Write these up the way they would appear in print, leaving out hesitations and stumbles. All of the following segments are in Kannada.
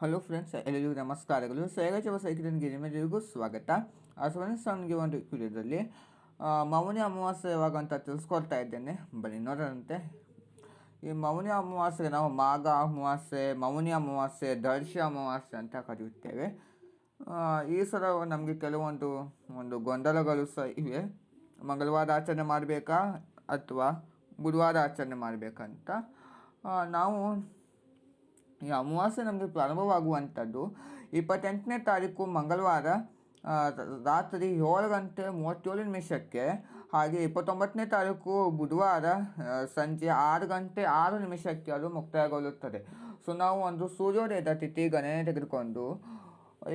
ಹಲೋ ಫ್ರೆಂಡ್ಸ್, ಎಲ್ಲರಿಗೂ ನಮಸ್ಕಾರಗಳು. ಸೈಗಚವ ಸೈಕಿಲಿಗೆ ನಿಮ್ಮೆಲ್ಲರಿಗೂ ಸ್ವಾಗತ. ಫ್ರೆಂಡ್ಸ್, ನನಗೆ ಒಂದು ವಿಡಿಯೋದಲ್ಲಿ ಮೌನಿ ಅಮಾವಾಸ್ಯೆ ಯಾವಾಗ ಅಂತ ತಿಳಿಸ್ಕೊಡ್ತಾ ಇದ್ದೇನೆ. ಬನ್ನಿ ನೋಡೋರಂತೆ. ಈ ಮೌನಿ ಅಮಾವಾಸ್ಯೆ ನಾವು ಮಾಘ ಅಮಾವಾಸ್ಯೆ, ಮೌನಿ ಅಮಾವಾಸ್ಯೆ, ದರ್ಶಿ ಅಮಾವಾಸ್ಯೆ ಅಂತ ಕರೆಯುತ್ತೇವೆ. ಈ ಸಲ ನಮಗೆ ಕೆಲವೊಂದು ಗೊಂದಲಗಳು ಸಹ ಇವೆ. ಮಂಗಳವಾರ ಆಚರಣೆ ಮಾಡಬೇಕಾ ಅಥವಾ ಬುಧವಾರ ಆಚರಣೆ ಮಾಡಬೇಕಂತ. ನಾವು ಈ ಅಮಾವಾಸ್ಯೆ ನಮಗೆ ಪ್ರಾರಂಭವಾಗುವಂಥದ್ದು 28ನೇ ತಾರೀಕು ಮಂಗಳವಾರ ರಾತ್ರಿ 7:37 ಹಾಗೆ 29ನೇ ತಾರೀಕು ಬುಧವಾರ ಸಂಜೆ 6:06 ಅದು ಮುಕ್ತಾಯಗೊಳ್ಳುತ್ತದೆ. ಸೊ ನಾವು ಒಂದು ಸೂರ್ಯೋದಯದ ತಿಥಿ ಗಣನೆ ತೆಗೆದುಕೊಂಡು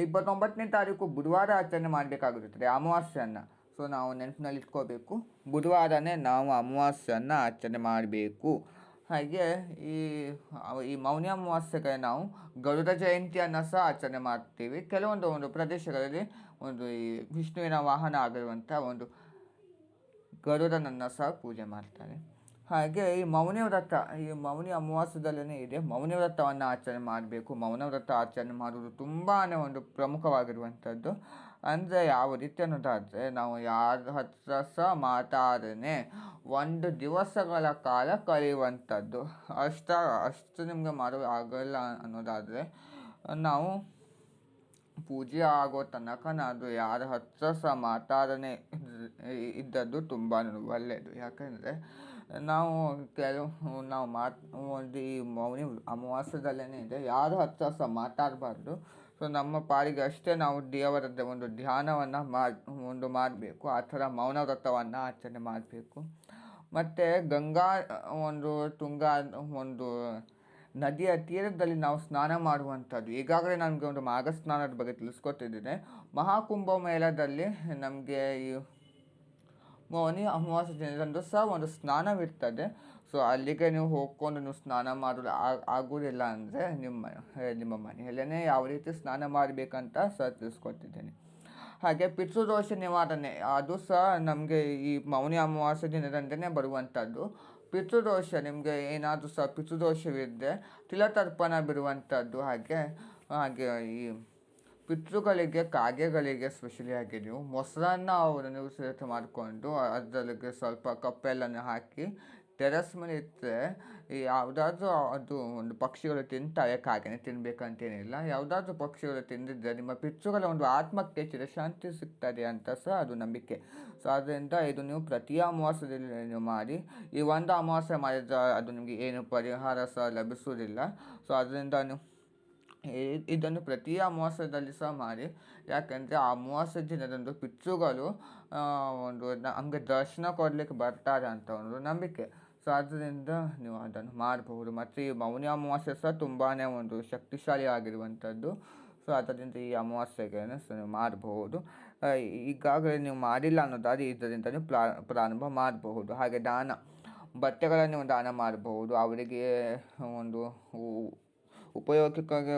29ನೇ ತಾರೀಕು ಬುಧವಾರ ಆಚರಣೆ ಮಾಡಬೇಕಾಗುತ್ತದೆ ಅಮಾವಾಸ್ಯೆಯನ್ನು. ಸೊ ನಾವು ನೆನಪಿನಲ್ಲಿ ಇಟ್ಕೋಬೇಕು, ಬುಧವಾರನೇ ನಾವು ಅಮಾವಾಸ್ಯೆಯನ್ನು ಆಚರಣೆ ಮಾಡಬೇಕು. ಹಾಗೆ ಈ ಮೌನಿ ಅಮಾವಾಸ್ಯೆಗೆ ನಾವು ಗರುಡ ಜಯಂತಿಯನ್ನು ಸಹ ಆಚರಣೆ ಮಾಡ್ತೀವಿ. ಕೆಲವೊಂದು ಪ್ರದೇಶಗಳಲ್ಲಿ ಈ ವಿಷ್ಣುವಿನ ವಾಹನ ಆಗಿರುವಂಥ ಒಂದು ಗರುಡನನ್ನು ಸಹ ಪೂಜೆ ಮಾಡ್ತಾರೆ. ಹಾಗೆ ಈ ಮೌನಿ ಅಮಾವಾಸ್ಯದಲ್ಲೇ ಇದೆ ಮೌನಿ ವ್ರತವನ್ನು ಆಚರಣೆ ಮಾಡಬೇಕು. ಮೌನ ವ್ರತ ಆಚರಣೆ ಮಾಡುವುದು ತುಂಬಾ ಒಂದು ಪ್ರಮುಖವಾಗಿರುವಂಥದ್ದು. ಅಂದರೆ ಯಾವ ರೀತಿ ಅನ್ನೋದಾದರೆ, ನಾವು ಯಾರ ಹತ್ರ ಸಹ ಮಾತಾಡನೆ 1 ದಿವಸಗಳ ಕಾಲ ಕಳೆಯುವಂಥದ್ದು. ಅಷ್ಟು ನಿಮಗೆ ಆಗಲ್ಲ ಅನ್ನೋದಾದರೆ, ನಾವು ಪೂಜೆ ಆಗೋ ತನಕ ನಾನು ಯಾರ ಹತ್ರ ಸಹ ಮಾತಾಡನೆ ಇದ್ದದ್ದು ತುಂಬ ಒಳ್ಳೆಯದು. ಯಾಕೆಂದರೆ ನಾವು ಈ ಮೌನಿ ಅಮಾವಾಸ್ಯದಲ್ಲೇ ಇದೆ, ಯಾರ ಹತ್ರ ಸಹ ಮಾತಾಡಬಾರ್ದು. ಸೊ ನಮ್ಮ ಪಾಡಿಗೆ ಅಷ್ಟೇ ನಾವು ದೇವರದ್ದು ಒಂದು ಧ್ಯಾನವನ್ನು ಮಾಡಬೇಕು. ಆ ಥರ ಮೌನ ವ್ರತವನ್ನು ಆಚರಣೆ ಮಾಡಬೇಕು. ಮತ್ತು ಗಂಗಾ ತುಂಗಾ ನದಿಯ ತೀರದಲ್ಲಿ ನಾವು ಸ್ನಾನ ಮಾಡುವಂಥದ್ದು. ಈಗಾಗಲೇ ನನಗೆ ಒಂದು ಮಾಘ ಸ್ನಾನದ ಬಗ್ಗೆ ತಿಳಿಸ್ಕೊಟ್ಟಿದ್ದೇನೆ. ಮಹಾಕುಂಭ ಮೇಳದಲ್ಲಿ ನಮಗೆ ಈ ಮೌನಿ ಅಮಾವಾಸ್ಯೆ ದಿನದಂದು ಸಹ ಒಂದು ಸ್ನಾನವಿರ್ತದೆ. ಸೊ ಅಲ್ಲಿಗೆ ನೀವು ಹೋಗ್ಕೊಂಡು ನೀವು ಸ್ನಾನ ಮಾಡೋದು ಆಗುವುದಿಲ್ಲ ಅಂದರೆ ನಿಮ್ಮ ಮನೆಯಲ್ಲೇ ಯಾವ ರೀತಿ ಸ್ನಾನ ಮಾಡಬೇಕಂತ ಸಹ ತಿಳಿಸ್ಕೊಟ್ಟಿದ್ದೇನೆ. ಹಾಗೆ ಪಿತೃದೋಷ ನಿವಾರಣೆ ಅದು ಸಹ ನಮಗೆ ಈ ಮೌನಿ ಅಮಾವಾಸ್ಯೆ ದಿನದಂದೇ ಬರುವಂಥದ್ದು. ಪಿತೃದೋಷ ನಿಮಗೆ ಏನಾದರೂ ಸಹ ಪಿತೃದೋಷವಿದ್ದರೆ ತಿಲತರ್ಪಣ ಬಿಡುವಂಥದ್ದು. ಹಾಗೆ ಈ ಪಿತೃಗಳಿಗೆ, ಕಾಗೆಗಳಿಗೆ ಸ್ಪೆಷಲಿಯಾಗಿ ನೀವು ಮೊಸರನ್ನು ನೀವು ಸಿದ್ಧತೆ ಮಾಡಿಕೊಂಡು ಅದರಲ್ಲಿಗೆ ಸ್ವಲ್ಪ ಕಪ್ಪೆಲ್ಲನ್ನು ಹಾಕಿ ಟೆರೆಸ್ ಮೇಲೆ ಇಟ್ಟರೆ ಯಾವುದಾದ್ರೂ ಅದು ಒಂದು ಪಕ್ಷಿಗಳು ತಿಂತಾರೆ. ಕಾಗೆನೇ ತಿನ್ನಬೇಕಂತೇನಿಲ್ಲ, ಯಾವುದಾದ್ರೂ ಪಕ್ಷಿಗಳು ತಿಂದಿದ್ದರೆ ನಿಮ್ಮ ಪಿತೃಗಳ ಒಂದು ಆತ್ಮಕ್ಕೆ ಚಿರಶಾಂತಿ ಸಿಗ್ತದೆ ಅಂತ ಸಹ ಅದು ನಂಬಿಕೆ. ಸೊ ಆದ್ದರಿಂದ ಇದು ನೀವು ಪ್ರತಿ ಅಮಾವಾಸ್ಯೆಯಲ್ಲಿ ನೀವು ಮಾಡಿ. ಈ ಒಂದು ಅಮಾವಾಸ್ಯೆ ಮಾಡಿದರೆ ಅದು ನಿಮಗೆ ಏನು ಪರಿಹಾರ ಸಹ ಲಭಿಸುವುದಿಲ್ಲ. ಸೊ ಅದರಿಂದ ನೀವು ಇದನ್ನು ಪ್ರತಿ ಅಮಾವಾಸ್ಯೆಯಲ್ಲಿ ಸಹ ಮಾಡಿ. ಯಾಕೆಂದರೆ ಆ ಅಮಾವಾಸ್ಯೆ ದಿನದಂದು ಪಿತೃಗಳು ಹಂಗೆ ದರ್ಶನ ಕೊಡಲಿಕ್ಕೆ ಬರ್ತಾರೆ ಅಂತ ಒಂದು ನಂಬಿಕೆ. ಸೊ ಆದ್ದರಿಂದ ನೀವು ಅದನ್ನು ಮಾಡಬಹುದು. ಮತ್ತು ಈ ಮೌನಿ ಅಮಾವಾಸ್ಯೆ ಸಹ ತುಂಬಾ ಒಂದು ಶಕ್ತಿಶಾಲಿ ಆಗಿರುವಂಥದ್ದು. ಸೊ ಅದರಿಂದ ಈ ಅಮಾವಾಸ್ಯೆಗೆ ನೀವು ಮಾಡಬಹುದು. ಈಗಾಗಲೇ ನೀವು ಮಾಡಿಲ್ಲ ಅನ್ನೋದಾದರೆ ಇದರಿಂದ ನೀವು ಪ್ರಾರಂಭ ಮಾಡಬಹುದು. ಹಾಗೆ ಬಟ್ಟೆಗಳನ್ನು ದಾನ ಮಾಡಬಹುದು. ಅವರಿಗೆ ಒಂದು ಉಪಯೋಗಕ್ಕಾಗಿ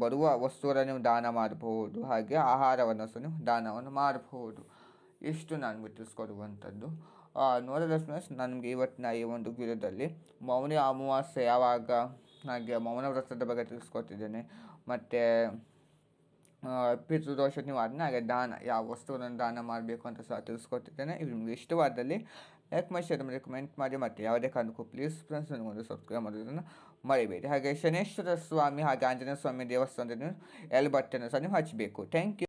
ಬರುವ ವಸ್ತುಗಳನ್ನು ನೀವು ದಾನ ಮಾಡಬಹುದು. ಹಾಗೆ ಆಹಾರವನ್ನು ಸಹ ನೀವು ದಾನವನ್ನು ಮಾಡಬಹುದು. ಇಷ್ಟು ನಾನು ತಿಳಿಸ್ಕೊಡುವಂಥದ್ದು. ನೋಡಿದ ಫ್ರೆಂಡ್ಸ್, ನನಗೆ ಇವತ್ತಿನ ಈ ಒಂದು ವಿಡಿಯೋದಲ್ಲಿ ಮೌನಿ ಅಮಾವಾಸ್ಯೆ ಯಾವಾಗ, ಹಾಗೆ ಮೌನ ವ್ರತದ ಬಗ್ಗೆ ತಿಳಿಸ್ಕೊಟ್ಟಿದ್ದೇನೆ. ಮತ್ತು ಪಿತೃದೋಷ ನಿವಾರಣೆ, ಹಾಗೆ ಯಾವ ವಸ್ತುಗಳನ್ನು ದಾನ ಮಾಡಬೇಕು ಅಂತ ಸಹ ತಿಳಿಸ್ಕೊಟ್ಟಿದ್ದೇನೆ. ಇದು ನಿಮಗೆ ಇಷ್ಟವಾದಲ್ಲಿ ಲೈಕ್ ಮಾಡಿ, ಶೇರ್ ಮಾಡಿ, ಕಮೆಂಟ್ ಮಾಡಿ. ಮತ್ತು ಯಾವುದೇ ಕಾರಣಕ್ಕೂ ಪ್ಲೀಸ್ ಫ್ರೆಂಡ್ಸ್ ನನಗೊಂದು ಸಬ್ಸ್ಕ್ರೈಬ್ ಮಾಡೋದನ್ನು ಮರಿಬೇಡಿ. ಹಾಗೆ ಶನೇಶ್ವರ ಸ್ವಾಮಿ ಹಾಗೆ ಆಂಜನೇಯ ಸ್ವಾಮಿ ದೇವಸ್ಥಾನದಲ್ಲಿ ಎಲ್ ಬಟ್ಟನ್ನು ಸಹ ನೀವು ಹಚ್ಚಬೇಕು. Thank you.